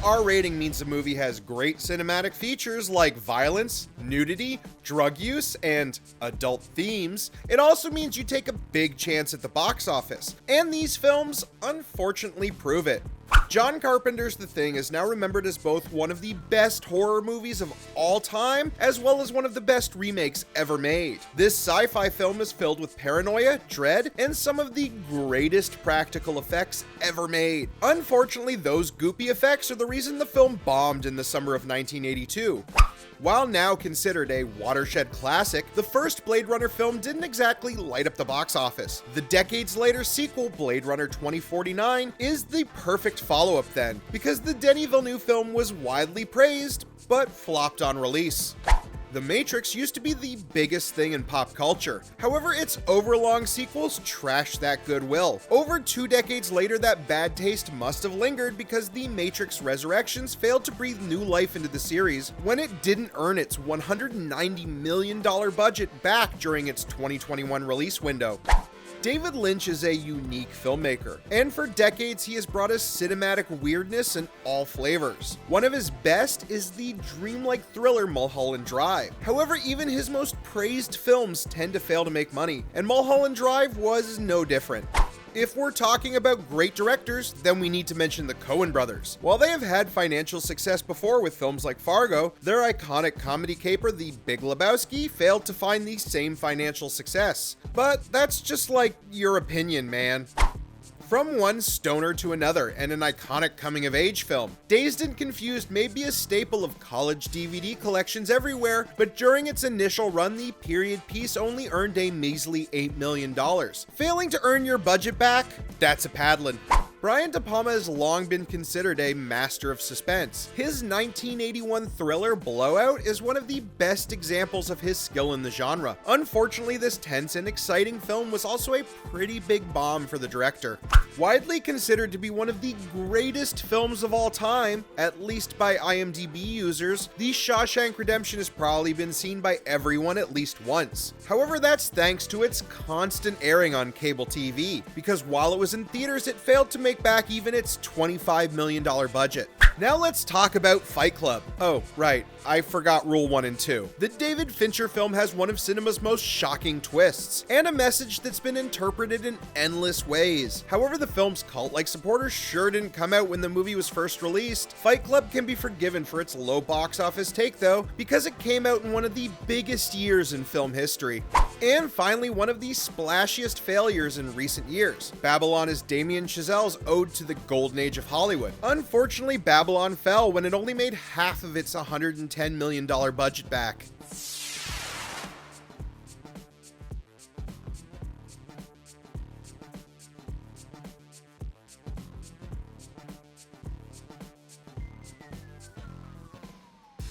R rating means the movie has great cinematic features like violence, nudity, drug use, and adult themes, it also means you take a big chance at the box office. And these films, unfortunately, prove it. John Carpenter's The Thing is now remembered as both one of the best horror movies of all time, as well as one of the best remakes ever made. This sci-fi film is filled with paranoia, dread, and some of the greatest practical effects ever made. Unfortunately, those goopy effects are the reason the film bombed in the summer of 1982. While now considered a watershed classic, the first Blade Runner film didn't exactly light up the box office. The decades later sequel, Blade Runner 2049, is the perfect follow-up then, because the Denis Villeneuve film was widely praised, but flopped on release. The Matrix used to be the biggest thing in pop culture. However, its overlong sequels trashed that goodwill. Over 2 decades later, that bad taste must have lingered because The Matrix Resurrections failed to breathe new life into the series when it didn't earn its $190 million budget back during its 2021 release window. David Lynch is a unique filmmaker, and for decades he has brought us cinematic weirdness in all flavors. One of his best is the dreamlike thriller Mulholland Drive. However, even his most praised films tend to fail to make money, and Mulholland Drive was no different. If we're talking about great directors, then we need to mention the Coen brothers. While they have had financial success before with films like Fargo, their iconic comedy caper, The Big Lebowski, failed to find the same financial success. But that's just like your opinion, man. From one stoner to another and an iconic coming-of-age film, Dazed and Confused may be a staple of college DVD collections everywhere, but during its initial run, the period piece only earned a measly $8 million. Failing to earn your budget back? That's a paddlin'. Brian De Palma has long been considered a master of suspense. His 1981 thriller Blowout is one of the best examples of his skill in the genre. Unfortunately, this tense and exciting film was also a pretty big bomb for the director. Widely considered to be one of the greatest films of all time, at least by IMDb users, The Shawshank Redemption has probably been seen by everyone at least once. However, that's thanks to its constant airing on cable TV, because while it was in theaters, it failed to make back even its $25 million budget. Now let's talk about Fight Club. Oh, right, I forgot rule 1 and 2. The David Fincher film has one of cinema's most shocking twists, and a message that's been interpreted in endless ways. However, the film's cult-like supporters sure didn't come out when the movie was first released. Fight Club can be forgiven for its low box office take though, because it came out in one of the biggest years in film history. And finally, one of the splashiest failures in recent years. Babylon is Damien Chazelle's ode to the golden age of Hollywood. Unfortunately, Babylon fell when it only made half of its $110 million budget back.